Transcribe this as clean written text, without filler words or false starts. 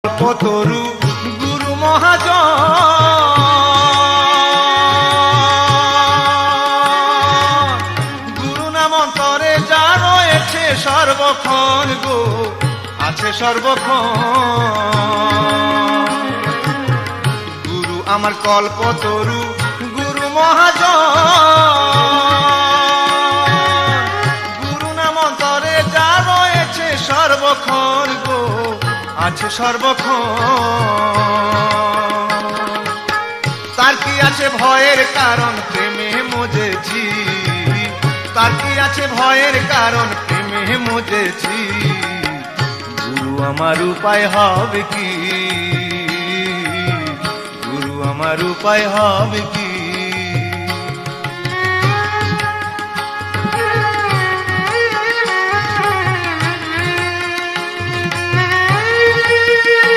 কল্পতরু গুরু মহাজন, গুরু নাম অন্তরে যা রয়েছে সর্বক্ষণ গো, আছে সর্বক্ষণ। গুরু আমার কল্পতরু গুরু মহাজন, গুরু নাম অন্তরে যা রয়েছে সর্বক্ষণ গো, আছে সর্বক্ষণ। তার কি আছে ভয়ের কারণ, প্রেমে মজেছি। তার কি আছে ভয়ের কারণ, প্রেমে মজেছি। গুরু আমার উপায় হবে কি, গুরু আমার উপায় হবে কি।